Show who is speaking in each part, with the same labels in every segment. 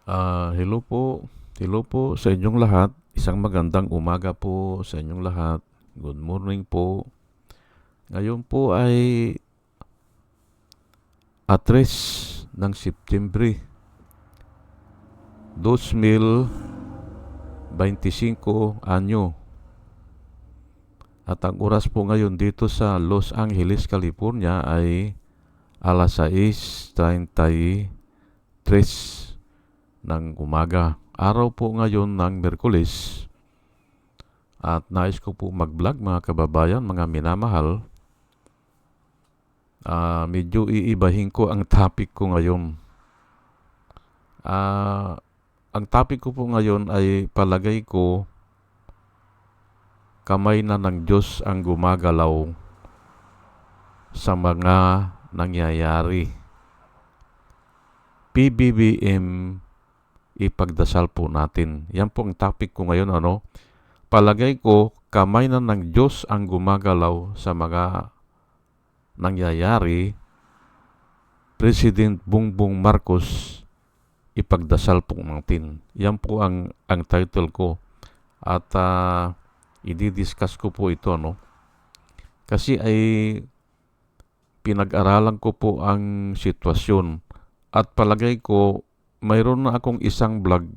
Speaker 1: Hello po. Hello po sa inyong lahat. Isang magandang umaga po sa inyong lahat. Good morning po. Ngayon po ay 3 ng Septembre 2025 anyo. At ang oras po ngayon dito sa Los Angeles, California ay alas 6:33 ng umaga. Araw po ngayon ng Miyerkules at nais ko po mag-vlog mga kababayan, mga minamahal. Medyo iibahin ko ang topic ko ngayon. Ang topic ko po ngayon ay palagay ko kamay na ng Diyos ang gumagalaw sa mga nangyayari. PBBM, ipagdasal po natin. Yan po ang topic ko ngayon. Palagay ko kamay na ng Diyos ang gumagalaw sa mga nangyayari. President Bongbong Marcos, ipagdasal po natin. Yan po ang title ko. At i-discuss ko po ito. Kasi ay pinag-aralan ko po ang sitwasyon. At palagay ko mayroon na akong isang vlog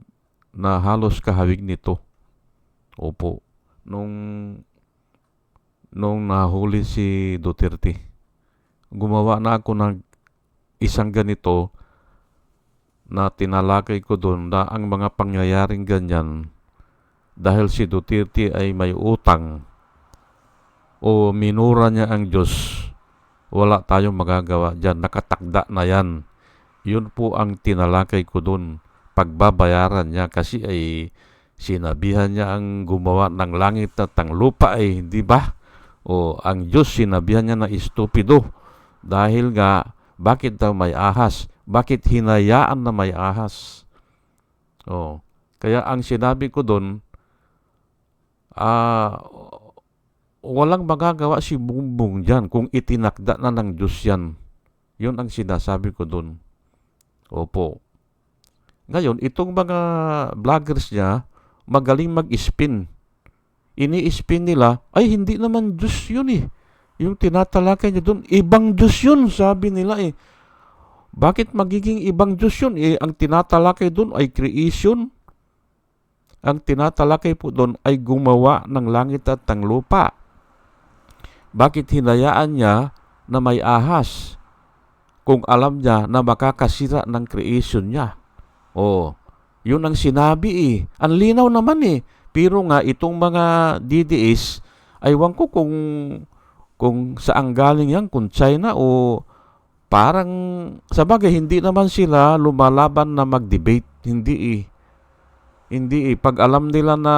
Speaker 1: na halos kahawig nito. Opo. Nung nahuli si Duterte, gumawa na ako ng isang ganito na tinalakay ko doon na ang mga pangyayaring ganyan dahil si Duterte ay may utang o minura niya ang Diyos, wala tayong magagawa dyan. Nakatakda na yan. Yun po ang tinalakay ko doon. Pagbabayaran niya kasi ay sinabihan niya ang gumawa ng langit at ang lupa di ba? O ang Diyos sinabihan niya na estupido dahil nga bakit daw may ahas? Bakit hinayaan na may ahas? Kaya ang sinabi ko doon, walang magagawa si Bongbong dyan kung itinakda na ng Diyos yan. Yun ang sinasabi ko doon. Opo. Ngayon, itong mga vloggers niya, magaling mag-spin. Ini-spin nila, ay hindi naman Diyos yun Yung tinatalakay niya doon, ibang Diyos yun, sabi nila Bakit magiging ibang Diyos yun? Ang tinatalakay doon ay creation. Ang tinatalakay po doon ay gumawa ng langit at ng lupa. Bakit hinayaan niya na may ahas kung alam niya na makakasira ng creation niya? Yun ang sinabi Ang linaw naman Pero nga itong mga DDS, aywan ko kung saan galing yan, kung China o parang sa bagay hindi naman sila lumalaban na mag-debate. Hindi pag alam nila na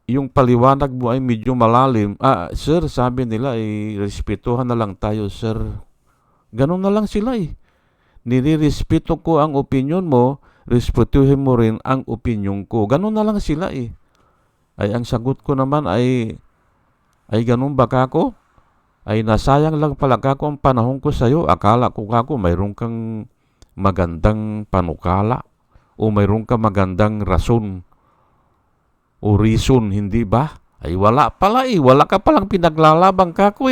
Speaker 1: yung paliwanag mo ay medyo malalim, sir, sabi nila respetuhan na lang tayo, sir. Ganun na lang sila Nirirespeto ko ang opinion mo, respetuhin mo rin ang opinion ko. Ganun na lang sila Ay ang sagot ko naman ay ganun ba kako? Ay nasayang lang pala kako ang panahon ko sa'yo. Akala ko kako mayroon kang magandang panukala o mayroon kang magandang rason o reason, hindi ba? Ay wala pala Wala ka palang pinaglalabang kako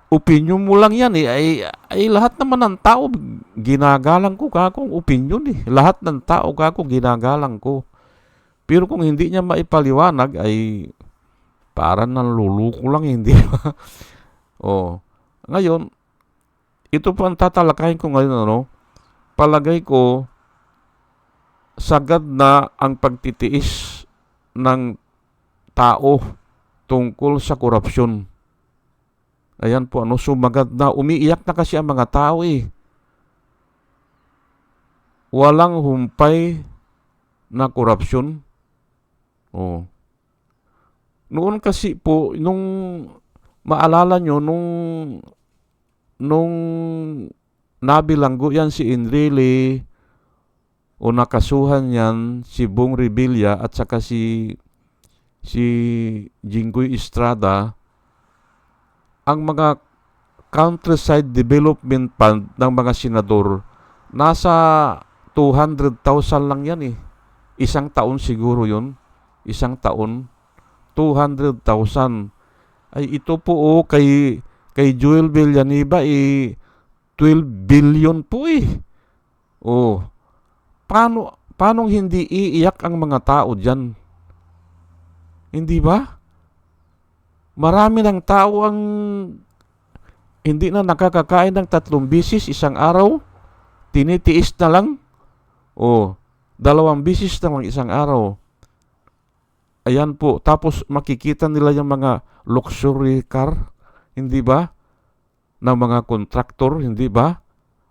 Speaker 1: Opinion mo lang yan ay lahat naman ng tao ginagalang ko kakong opinion Lahat ng tao kako ginagalang ko. Pero kung hindi niya maipaliwanag ay parang nanluluko lang hindi ba? Ngayon, ito po ang tatalakayin ko ngayon Palagay ko sagad na ang pagtitiis ng tao tungkol sa korupsyon. Ayan po sumagad na, umiiyak na kasi ang mga tao Walang humpay na korupsyon. Noon kasi po, nung maalala nyo, nung nabilanggo yan si Enrile o nakasuhan yan si Bong Revilla at saka si Jinggoy Estrada, ang mga Countryside Development Fund ng mga senador, nasa 200,000 lang yan eh. Isang taon siguro yun. Isang taon. 200,000. Ay ito po kay Joel Villanueva 12 billion po eh. Oh, paano hindi iiyak ang mga tao diyan? Hindi ba? Marami ng tao ang hindi na nakakakain ng 3 bisis isang araw. Tinitiis na lang. Oh, 2 bisis na lang isang araw. Ayan po. Tapos makikita nila yung mga luxury car, hindi ba? Ng mga kontraktor, hindi ba?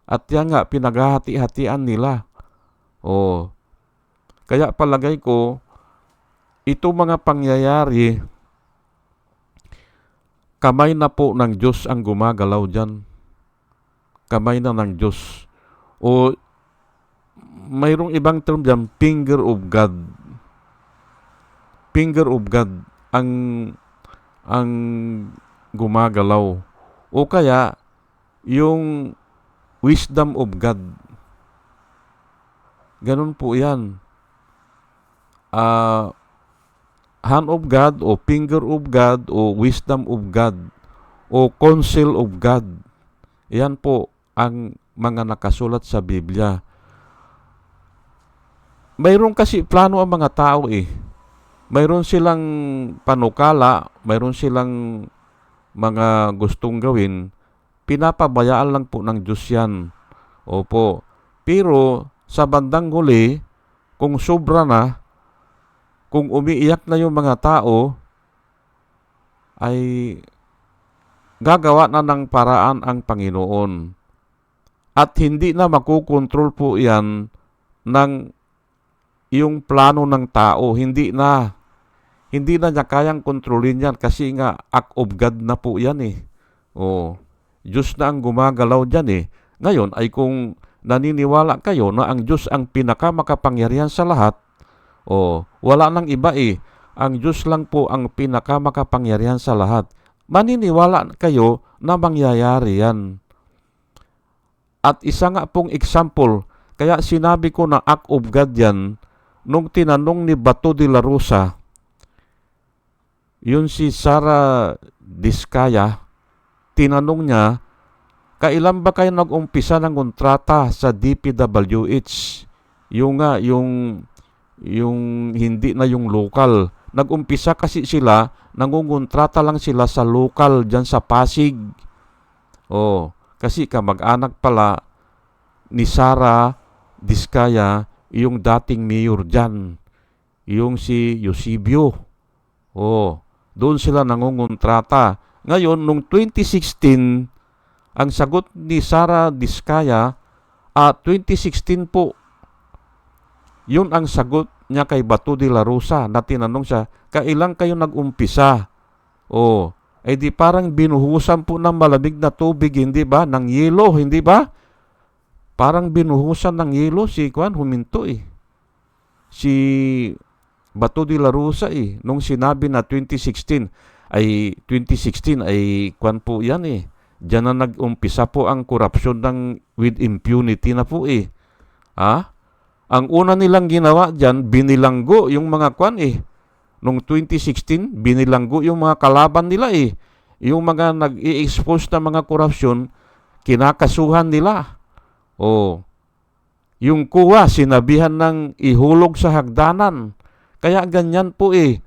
Speaker 1: At yan nga, pinaghahati-hatian nila. Oh. Kaya palagay ko, ito mga pangyayari, kamay na po ng Diyos ang gumagalaw dyan. Kamay na ng Diyos. O mayroong ibang term dyan, finger of God. Finger of God ang gumagalaw. O kaya, yung wisdom of God. Ganun po yan. Hand of God o finger of God o wisdom of God o counsel of God. Yan po ang mga nakasulat sa Biblia. Mayroon kasi plano ang mga tao eh. Mayroon silang panukala, mayroon silang mga gustong gawin, pinapabayaan lang po ng Diyos yan. Opo. Pero sa bandang huli, kung sobra na, kung umiiyak na yung mga tao, ay gagawa na ng paraan ang Panginoon. At hindi na makukontrol po yan ng yung plano ng tao. Hindi na niya kayang kontrolin yan kasi nga act of God na po yan eh. Oh, Diyos na ang gumagalaw dyan eh. Ngayon ay kung naniniwala kayo na ang Diyos ang pinakamakapangyarihan sa lahat, wala nang iba eh. Ang Diyos lang po ang pinakamakapangyarihan sa lahat. Maniniwala kayo na mangyayari yan. At isa nga pong example, kaya sinabi ko na act of God yan, nung tinanong ni Bato de la Rosa, yun si Sara Diskaya, tinanong niya, kailan ba kayo nag-umpisa ng kontrata sa DPWH? Yung hindi na yung local. Nag-umpisa kasi sila, nangungontrata lang sila sa local dyan sa Pasig. Kasi kamag-anak pala ni Sara Diskaya, yung dating mayor dyan, yung si Eusebio. Doon sila nangungontrata. Ngayon, nung 2016, ang sagot ni Sara Diskaya, 2016 po, yun ang sagot niya kay Bato de la Rosa na tinanong siya, kailan kayo nag-umpisa? Di parang binuhusan po ng malamig na tubig, hindi ba? Ng yelo, hindi ba? Parang binuhusan ng yelo si huminto eh. Si Bato de la Rosa eh. Nung sinabi na 2016 ay po yan eh. Diyan na nag-umpisa po ang korupsyon with impunity na po eh. Ang una nilang ginawa dyan, binilanggo yung mga Nung 2016, binilanggo yung mga kalaban nila eh. Yung mga nag-i-expose na mga korupsyon, kinakasuhan nila. Yung kuwa, sinabihan ng ihulog sa hagdanan. Kaya ganyan po eh.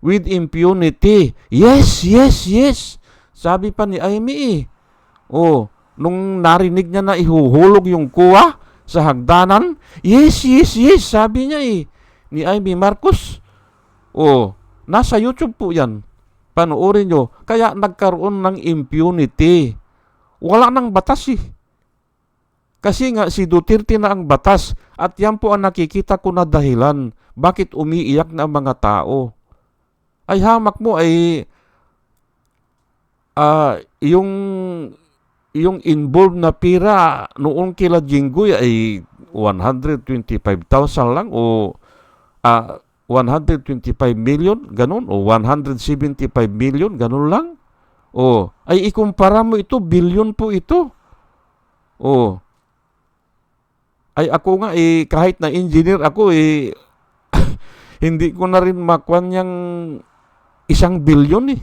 Speaker 1: With impunity. Yes, yes, yes. Sabi pa ni Amy eh. Nung narinig niya na ihuhulog yung kuwa sa hagdanan, yes, yes, yes, sabi niya eh. Ni Amy Marcos. Nasa YouTube po yan. Panoorin nyo. Kaya nagkaroon ng impunity. Wala nang batas eh. Kasi nga si Duterte na ang batas at yan po ang nakikita ko na dahilan bakit umiiyak na ang mga tao. Ay hamak mo ay yung involved na pira noong kila Jinggoy ay 125,000 lang o 125 million, ganun, o 175 million, ganun lang. Ay ikumpara mo ito, bilyon po ito. Ay ako nga kahit na engineer ako hindi ko na rin makuha niyang 1 bilyon eh.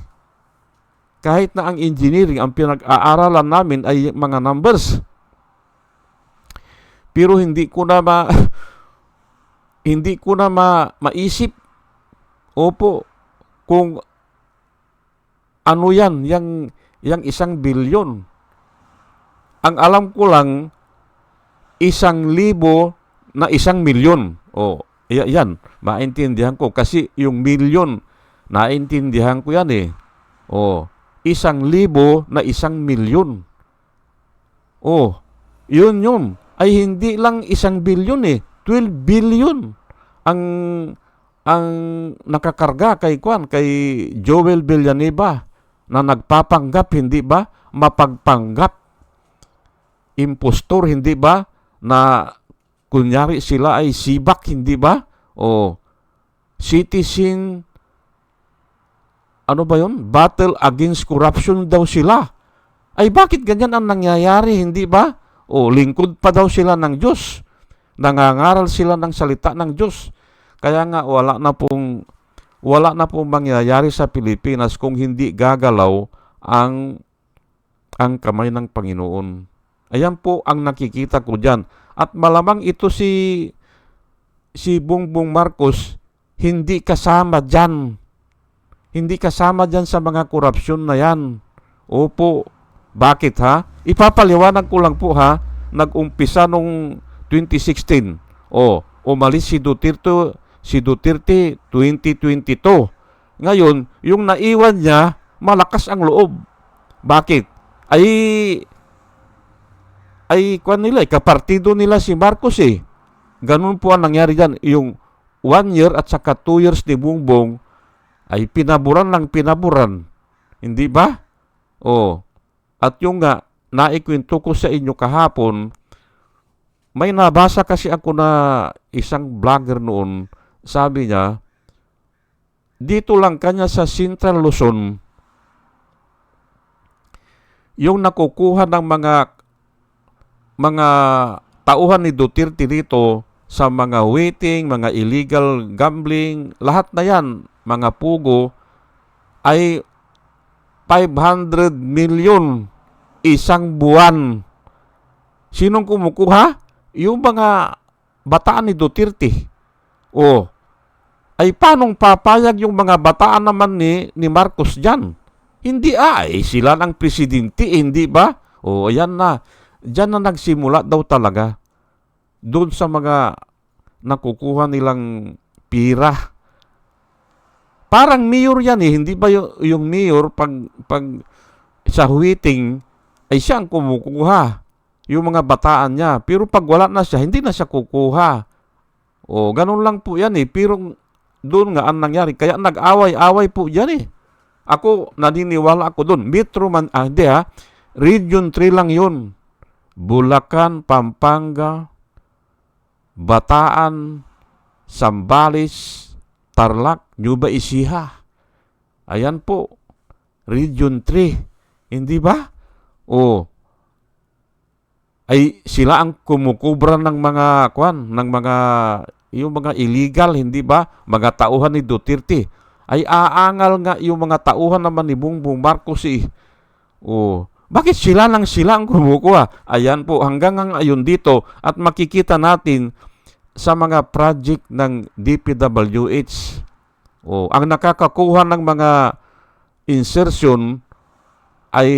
Speaker 1: Kahit na ang engineering, ang pinag-aaralan namin ay mga numbers. Pero hindi ko na maisip. Kung ano yan, yang 1 bilyon. Ang alam ko lang 1,000 na 1,000,000. Yan, maintindihan ko kasi yung milyon naintindihan ko yan eh. 1,000 na 1,000,000. Yun. Ay hindi lang 1 bilyon eh. 12 billion ang nakakarga kay Joel Villanueva na nagpapanggap, hindi ba? Mapagpanggap. Impostor, hindi ba? Na kunyari sila ay sibak, hindi ba? Citizen, ano ba yun? Battle against corruption daw sila. Ay bakit ganyan ang nangyayari, hindi ba? Lingkod pa daw sila ng Diyos. Nangangaral sila ng salita ng Diyos. Kaya nga wala na pong mangyayari sa Pilipinas kung hindi gagalaw ang kamay ng Panginoon. Ayan po ang nakikita ko dyan. At malamang ito si Bongbong Marcos hindi kasama dyan. Hindi kasama dyan sa mga korupsyon na yan. Bakit ha? Ipapaliwanag ko lang po ha. Nag-umpisa nung 2016. Umalis si Duterte 2022. Ngayon, yung naiwan niya, malakas ang loob. Bakit? Kapartido nila si Marcos eh. Ganun po ang nangyari dyan. Yung 1 year at saka 2 years ni Bongbong ay pinaburan. Hindi ba? At yung nga, naikwento ko sa inyo kahapon, may nabasa kasi ako na isang vlogger noon, sabi niya, dito lang kanya sa Central Luzon, yung nakukuha ng mga tauhan ni Duterte dito sa mga waiting, mga illegal gambling, lahat na yan, mga pugo, ay 500 million isang buwan. Sinong kumukuha? Yung mga bataan ni Duterte. Ay paanong papayag yung mga bataan naman ni Marcos dyan? Hindi sila ng presidente, hindi ba? Ayan na. Diyan na nagsimula daw talaga. Doon sa mga nakukuha nilang pira. Parang mayor yan eh. Hindi ba yung mayor pag sa waiting ay siya ang kumukuha. Yung mga bataan niya. Pero pag wala na siya, hindi na siya kukuha. Ganun lang po yan eh. Pero doon nga ang nangyari. Kaya nag-away-away po yan eh. Ako, naniniwala ako doon. Region 3 lang yun. Bulacan, Pampanga, Bataan, Zambales, Tarlac, Nueva Ecija. Ayan po. Region 3. Hindi ba? Ay sila ang kumukubra ng mga yung mga illegal, hindi ba? Mga tauhan ni Duterte. Ay aangal nga yung mga tauhan naman ni Bongbong Marcos eh. Bakit sila ang kumukuha? Ayan po, hanggang ngayon dito at makikita natin sa mga project ng DPWH. Ang nakakakuha ng mga insertion ay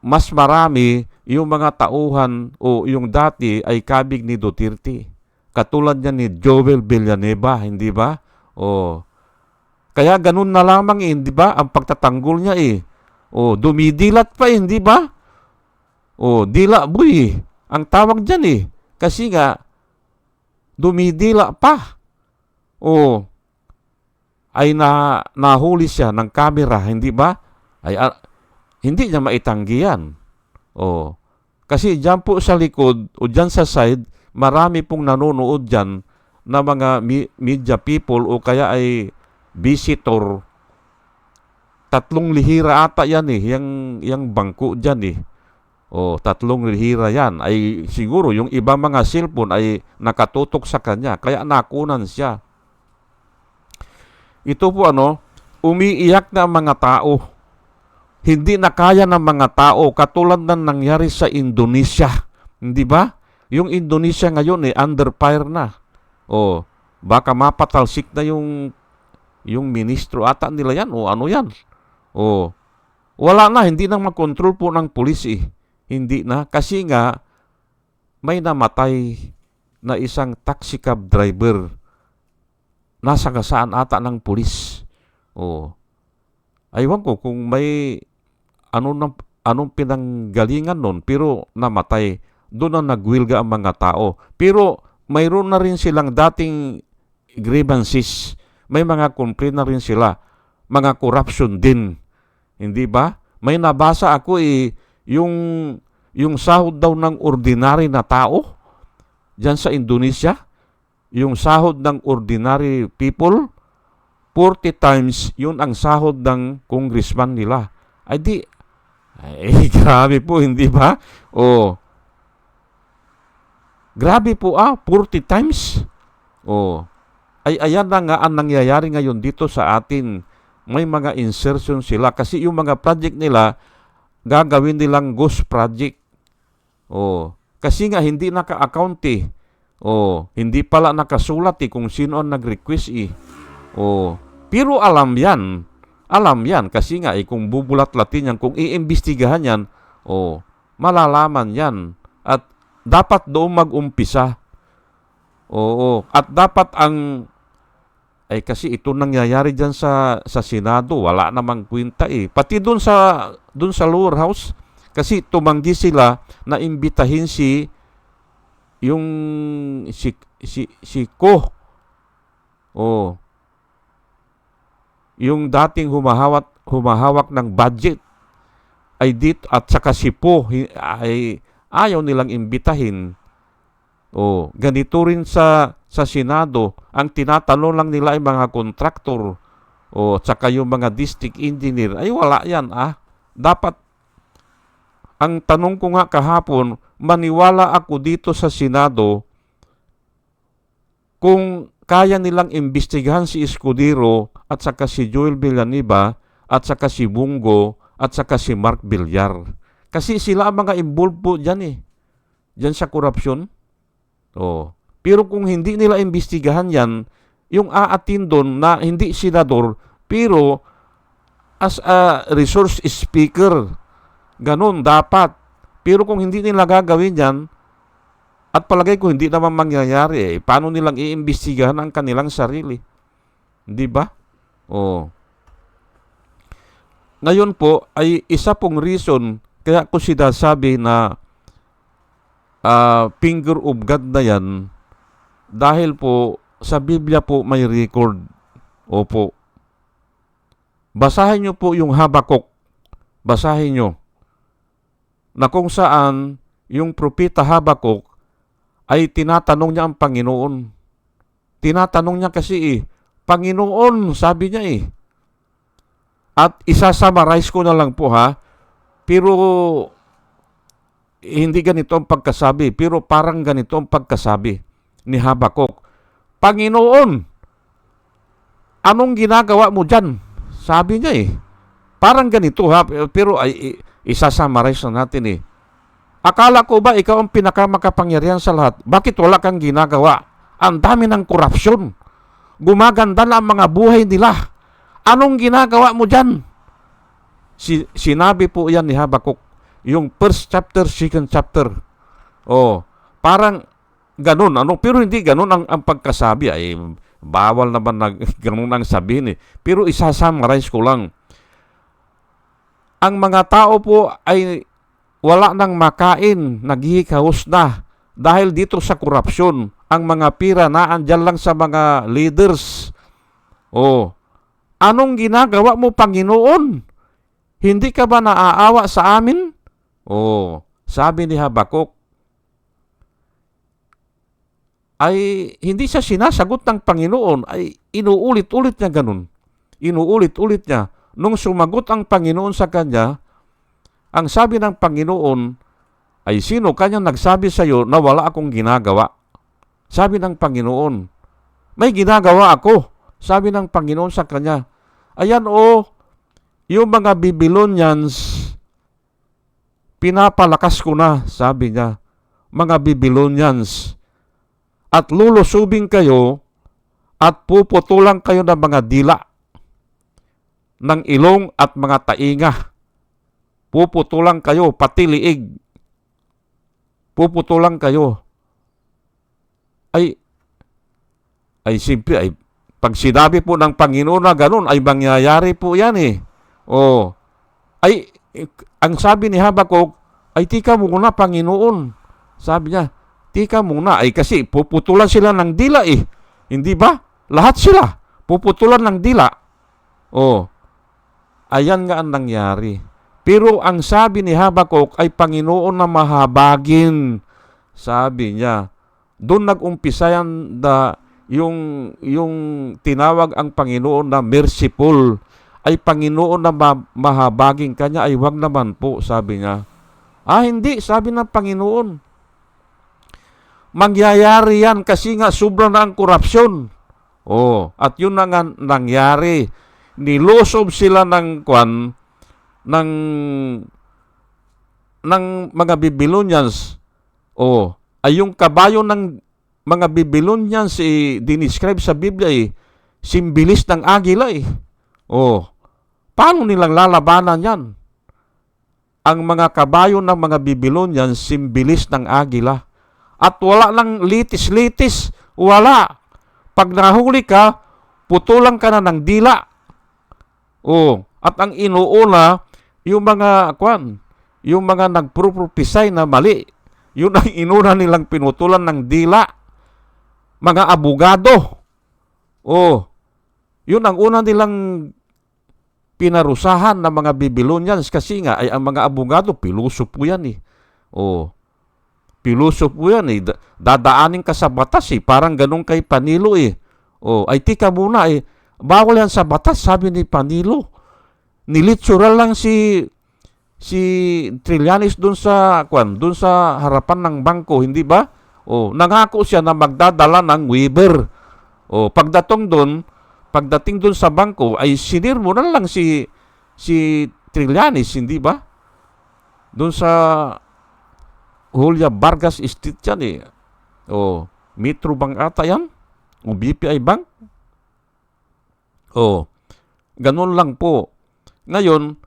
Speaker 1: mas marami yung mga tauhan yung dati ay kabig ni Duterte. Katulad niya ni Joel Villanueva, hindi ba? Kaya ganun na lamang hindi ba? Ang pagtatanggol niya dumidilat pa hindi ba? Dila boy. Ang tawag diyan Kasi nga dumidila pa. Ay nahuli siya ng camera, hindi ba? Ay hindi niya maitanggi yan. Kasi dyan po sa likod o dyan sa side, marami pong nanonood dyan na mga media people o kaya ay visitor. 3 lihira ata yan eh, yung bangko dyan eh. 3 lihira yan. Ay siguro yung ibang mga cellphone ay nakatutok sa kanya, kaya nakunan siya. Ito po umiiyak na ang mga tao. Hindi na kaya ng mga tao, katulad ng nangyari sa Indonesia. Hindi ba? Yung Indonesia ngayon under fire na. Baka mapatalsik na yung ministro ata nila yan o ano yan. Wala na, hindi na makontrol po ng pulis eh. Hindi na, kasi nga may namatay na isang taxi cab driver. Nasa kasaan ata ng pulis. Aywan ko kung may anong pinanggalingan nun, pero namatay. Doon na nagwilga ang mga tao. Pero mayroon na rin silang dating grievances. May mga complaint na rin sila. Mga corruption din. Hindi ba? May nabasa ako yung sahod daw ng ordinary na tao dyan sa Indonesia. Yung sahod ng ordinary people, 40 times yun ang sahod ng congressman nila. Ay grabe po, hindi ba? Grabe po 40 times. Ayan na nga ang nangyayari ngayon dito sa atin. May mga insertion sila kasi yung mga project nila gagawin nilang ghost project. Kasi nga hindi naka-account eh. Hindi pala nakasulat kung sino ang nag-request eh. Pero alam yan kasi nga kung bubulat-latin yan, kung iimbestigahan yan, malalaman yan. At dapat doon mag-umpisa. At dapat kasi ito nangyayari dyan sa Senado, wala namang kwenta eh. Pati doon sa lower house, kasi tumanggi sila na imbitahin si Ko. Yung dating humahawak ng budget ay dito, at saka si Po ay ayaw nilang imbitahin. Ganito rin sa Senado, ang tinatanong lang nila ay mga kontraktor tsaka yung mga district engineer. Ay wala yan Dapat, ang tanong ko nga kahapon, maniwala ako dito sa Senado kung kaya nilang imbestigahan si Escudero at saka si Joel Villanueva at saka si Bungo at saka si Mark Villar. Kasi sila ang mga involved po dyan dyan sa korupsyon. Pero kung hindi nila imbestigahan yan, yung aatin doon na hindi senador, pero as a resource speaker, ganun dapat. Pero kung hindi nila gagawin yan, at palagay ko hindi naman mangyayari paano nilang iimbestigahan ang kanilang sarili? Di ba? Ngayon po ay isa pong reason kaya ko sinasabi na finger of God na yan, dahil po sa Biblia po may record. Opo. Basahin nyo po yung Habakuk. Basahin nyo. Na kung saan yung propeta Habakuk ay tinatanong niya ang Panginoon. Tinatanong niya kasi Panginoon, sabi niya At isasummarize ko na lang po pero hindi ganito ang pagkasabi, pero parang ganito ang pagkasabi ni Habakuk. Panginoon, anong ginagawa mo dyan? Sabi niya Parang ganito pero isasummarize na natin Akala ko ba ikaw ang pinakamakapangyarihan sa lahat? Bakit wala kang ginagawa? Ang dami ng korupsyon. Gumaganda na ang mga buhay nila. Anong ginagawa mo dyan? Sinabi po yan ni Habakuk. Yung first chapter, second chapter. Parang ganun. Pero hindi ganun ang pagkasabi. Bawal naman na ganun ang sabihin Pero isasummarize ko lang. Ang mga tao po ay wala nang makain, naghihikahos na dahil dito sa korupsyon. Ang mga pira na andyan lang sa mga leaders. Anong ginagawa mo, Panginoon? Hindi ka ba naaawa sa amin? Sabi ni Habakuk, ay hindi siya sinasagot ng Panginoon, ay inuulit-ulit niya ganun. Inuulit-ulit niya. nung sumagot ang Panginoon sa kanya, ang sabi ng Panginoon ay, sino kanyang nagsabi sa iyo na wala akong ginagawa? Sabi ng Panginoon, may ginagawa ako. Sabi ng Panginoon sa kanya, ayan yung mga Babylonians, pinapalakas ko na, sabi niya, mga Babylonians, at lulusubing kayo at puputulang kayo ng mga dila, ng ilong at mga tainga. Puputulang kayo, pati liig. Puputulang kayo. Ay simple, pag sinabi po ng Panginoon na ganun, ay mangyayari po yan eh. Ang sabi ni Habakuk, ay tika muna Panginoon. Sabi niya, tika muna, kasi puputulan sila ng dila eh. Hindi ba? Lahat sila, puputulan ng dila. Ayan nga ang nangyari. Pero ang sabi ni Habakuk ay Panginoon na mahabagin. Sabi niya, doon nag-umpisa yan yung tinawag ang Panginoon na merciful, ay Panginoon na mahabagin kanya, ay wag naman po, sabi niya. Hindi, sabi ng Panginoon. Mangyayari yan kasi nga sobra na ang korupsyon. At yun na nga nangyari. Nilusob sila ng mga Babylonians. Ay yung kabayo ng mga Babylonians dinescribe sa Biblia simbilis ng agila Paano nilang lalabanan yan? Ang mga kabayo ng mga Babylonians simbilis ng agila. At wala lang litis-litis. Wala. Pag nahuli ka, putulang ka na ng dila. At ang inuuna, yung mga nagpropropesay na mali, yun ang inuna nilang pinutulan ng dila. Mga abogado. Yun ang una nilang pinarusahan ng mga Babylonians kasi nga ay ang mga abogado, piluso po yan Piluso po yan Dadaanin ka sa batas parang ganun kay Panilo ay tika muna bawal yan sa batas, sabi ni Panilo. Nilitsural lang si Trillanes doon sa harapan ng bangko, hindi ba? Nangako siya na magdadala ng waiver. Pagdating doon sa bangko ay sinirmo na lang si Trillanes, hindi ba? Doon sa Julia Vargas Street yan Metro Bank ata yan? O BPI Bank? Ganun lang po. Ngayon,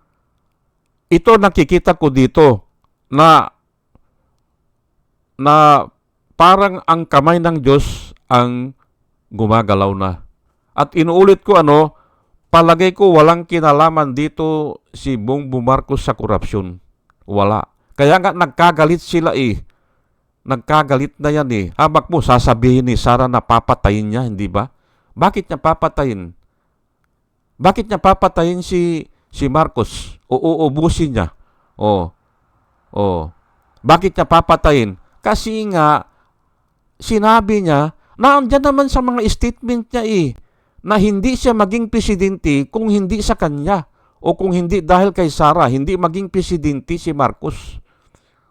Speaker 1: ito nakikita ko dito na parang ang kamay ng Diyos ang gumagalaw na. At inuulit ko palagay ko walang kinalaman dito si Bongbong Marcos sa korupsyon. Wala. Kaya nga nagkagalit sila Nagkagalit na yan Habak mo, sasabihin ni Sara na papatayin niya, hindi ba? Bakit niya papatayin? Bakit niya papatayin si Marcos? Uubusin niya. Bakit niya papatayin? Kasi nga, sinabi niya, na andyan naman sa mga statement niya na hindi siya maging presidente kung hindi sa kanya. O kung hindi dahil kay Sara, hindi maging presidente si Marcos.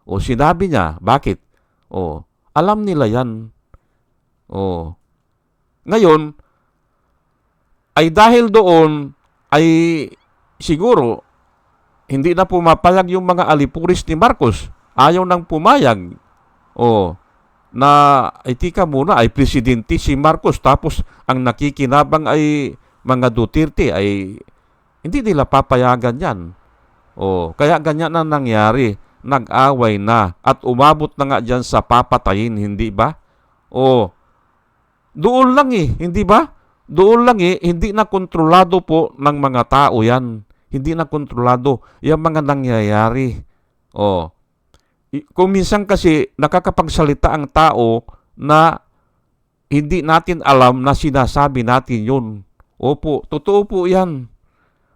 Speaker 1: Sinabi niya, bakit? Alam nila yan. Ngayon, ay dahil doon, ay siguro, hindi na pumapayag yung mga alipuris ni Marcos. Ayaw nang pumayag. Na, tika muna, ay presidente si Marcos. Tapos, ang nakikinabang ay mga Duterte, ay hindi nila papayagan yan. Kaya ganyan na nangyari. Nag-away na at umabot na nga dyan sa papatayin, hindi ba? Doon lang hindi ba? Doon lang hindi na kontrolado po ng mga tao yan. Hindi na kontrolado yung mga nangyayari. Kung minsan kasi nakakapagsalita ang tao na hindi natin alam na sinasabi natin yun. Opo, totoo po yan.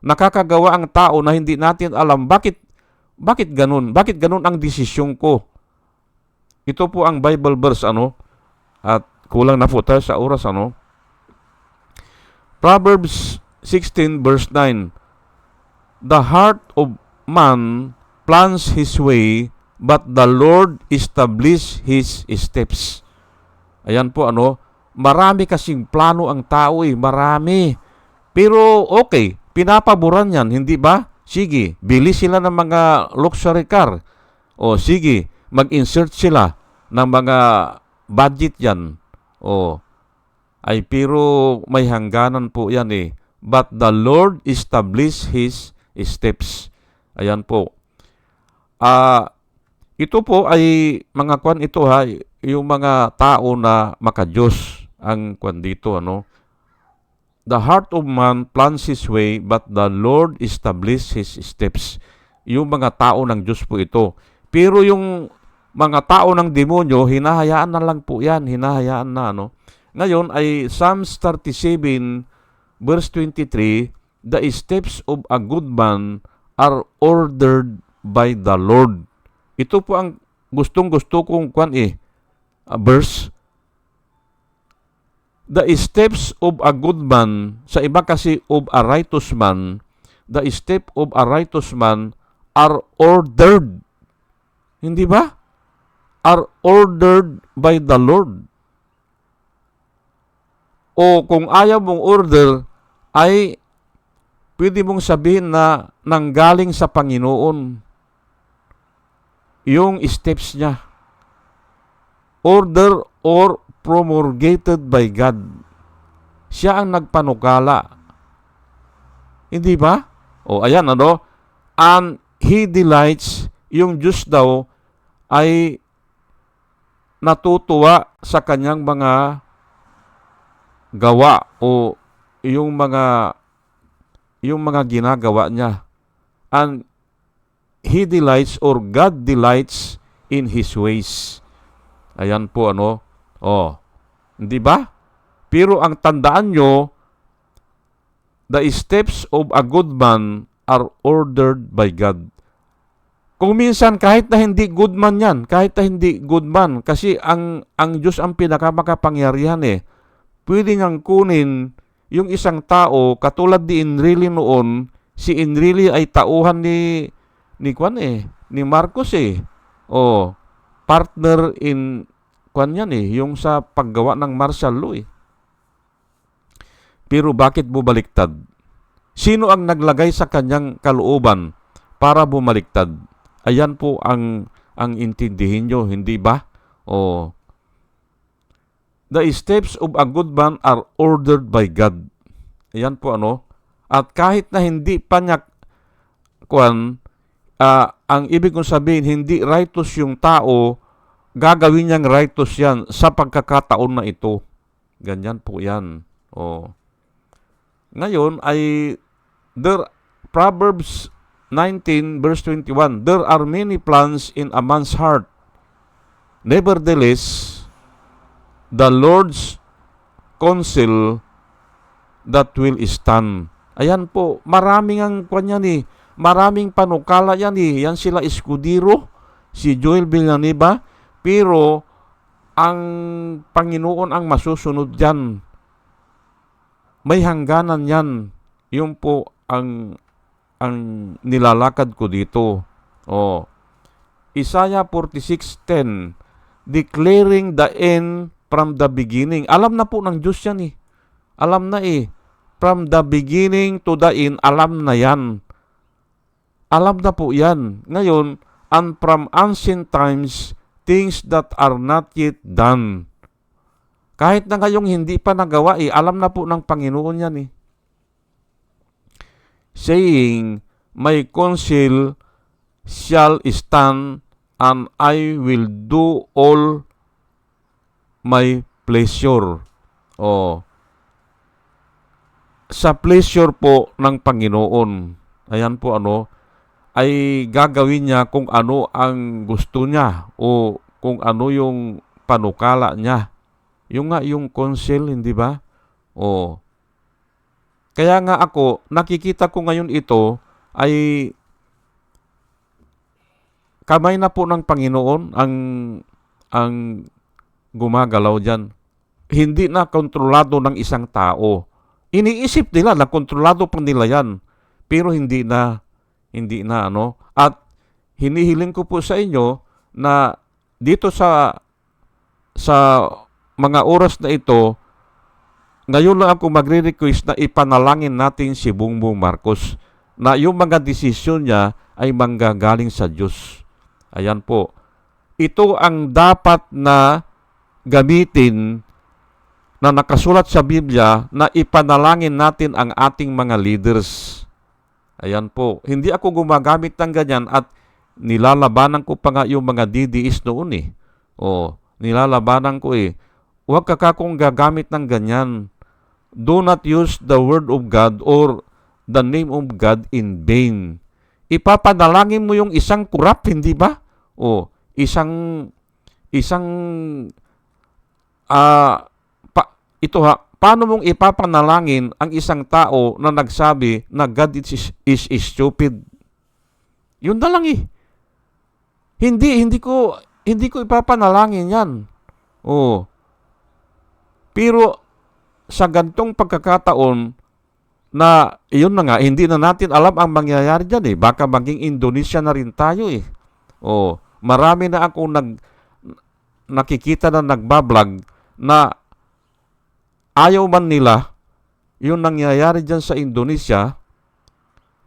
Speaker 1: Nakakagawa ang tao na hindi natin alam bakit ganun? Bakit ganun ang desisyon ko? Ito po ang Bible verse at kulang na po tayo sa oras Proverbs 16 verse 9. The heart of man plans his way, but the Lord establish his steps. Ayan po marami kasing plano ang tao marami. Pero okay, pinapaboran yan, hindi ba? Sige, bili sila ng mga luxury car. O sige, mag-insert sila ng mga budget yan. Pero may hangganan po yan But the Lord establish his steps. Ayan po. Ito po ay mga kwan ito yung mga tao na makadiyos ang kwan dito The heart of man plans his way, but the Lord establish his steps. Yung mga tao ng Diyos po ito. Pero yung mga tao ng demonyo, hinahayaan na lang po yan. Hinahayaan na Ngayon ay Psalms 37 verse 23, the steps of a good man are ordered by the Lord. Ito po ang gustong-gusto kong verse. The steps of a good man, sa iba kasi of a righteous man, the step of a righteous man are ordered. Hindi ba? Are ordered by the Lord. O kung ayaw mong order, ay pwede mong sabihin na nanggaling sa Panginoon yung steps niya. Order or promulgated by God. Siya ang nagpanukala. Hindi ba? Ayan And He delights, yung Diyos daw ay natutuwa sa kanyang mga gawa o yung mga ginagawa niya. And He delights or God delights in His ways. Ayan po hindi ba? Pero ang tandaan nyo, the steps of a good man are ordered by God. Kung minsan kahit na hindi good man yan, kasi ang Diyos ang pinakamakapangyarihan pwede niyang kunin yung isang tao katulad ni Enrile noon. Si Enrile ay tauhan ni Marcos partner in yan yung sa paggawa ng martial law Pero bakit bumaliktad? Sino ang naglagay sa kanyang kalooban para bumaliktad? Ayan po ang intindihin nyo, hindi ba? The steps of a good man are ordered by God. Ayan po At kahit na hindi pa niya ang ibig kong sabihin, hindi righteous yung tao, gagawin niyang righteous yan sa pagkakataon na ito. Ganyan po yan. Ngayon ay Proverbs 19 verse 21, there are many plans in a man's heart. Nevertheless, the Lord's counsel that will stand. Ayan po, maraming ang maraming panukala yan Yan sila Escudero, si Joel Villanueva, pero ang Panginoon ang masusunod yan. May hangganan yan. Yun po ang nilalakad ko dito. Isaiah 46:10, declaring the end from the beginning. Alam na po ng Diyos yan Alam na From the beginning to the end, alam na yan. Alam na po yan. Ngayon, and from ancient times, things that are not yet done. Kahit na ngayong hindi pa nagawa alam na po ng Panginoon yan Saying, my counsel shall stand, and I will do all my pleasure. Sa pleasure po ng Panginoon. Ayan po ay gagawin niya kung ano ang gusto niya o kung ano yung panukala niya. Yung counsel, hindi ba? Kaya nga ako, nakikita ko ngayon ito ay kamay na po ng Panginoon ang gumagalaw dyan. Hindi na kontrolado ng isang tao. Iniisip nila na kontrolado pa nila yan, pero hindi na. Hindi na at hinihiling ko po sa inyo na dito sa mga oras na ito, ngayon lang ako magre-request na ipanalangin natin si Bongbong Marcos na yung mga desisyon niya ay manggagaling sa Diyos. Ayan po. Ito ang dapat na gamitin na nakasulat sa Biblia na ipanalangin natin ang ating mga leaders. Ayan po. Hindi ako gumagamit ng ganyan at nilalabanan ko pa nga yung mga DDS noon eh. Nilalabanan ko eh. Huwag kung gagamit ng ganyan. Do not use the word of God or the name of God in vain. Ipapanalangin mo yung isang kurap, hindi ba? Paano mong ipapanalangin ang isang tao na nagsabi na God is stupid? Yun na lang eh. Hindi ko ipapanalangin yan. Pero sa gantong pagkakataon na iyon na nga, hindi na natin alam ang mangyayari dyan eh. Baka maging Indonesia na rin tayo eh. Marami na akong nakikita na nagbablog na ayaw man nila yung nangyayari dyan sa Indonesia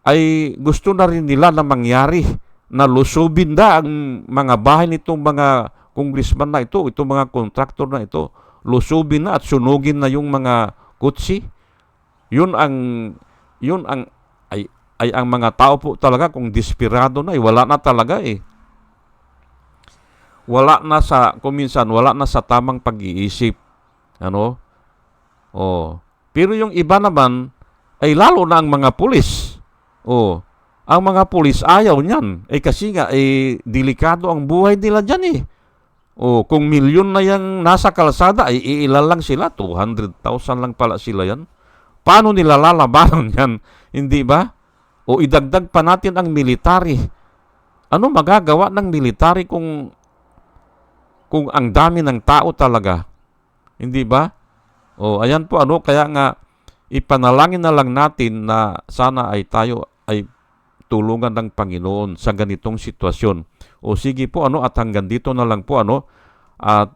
Speaker 1: ay gusto na rin nila na mangyari na lusubin na ang mga bahay nitong mga congressman na ito, itong mga contractor na ito. Lusubin na at sunugin na yung mga kutsi. Yun ang ang mga tao po talaga kung desperado na wala na talaga eh. Kuminsan wala na sa tamang pag-iisip. Pero yung iba naman ay lalo na ang mga pulis. Ang mga pulis ayaw niyan. Kasi nga delikado ang buhay nila diyan eh. Kung milyon na yung nasa kalsada, ay iilan lang sila. 200,000 lang pala sila yan. Paano nila lalabanan yan? Hindi ba? Idagdag pa natin ang military. Ano magagawa ng military kung ang dami ng tao talaga? Hindi ba? Ayan po kaya nga ipanalangin na lang natin na sana ay tayo ay tulungan ng Panginoon sa ganitong sitwasyon. Sige po at hanggang dito na lang po at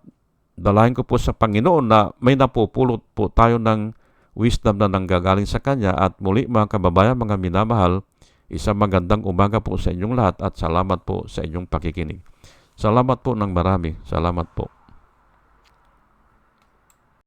Speaker 1: dalahin ko po sa Panginoon na may napupulot po tayo ng wisdom na nanggagaling sa Kanya. At muli mga kababayan, mga minamahal, isang magandang umaga po sa inyong lahat at salamat po sa inyong pakikinig. Salamat po ng marami. Salamat po.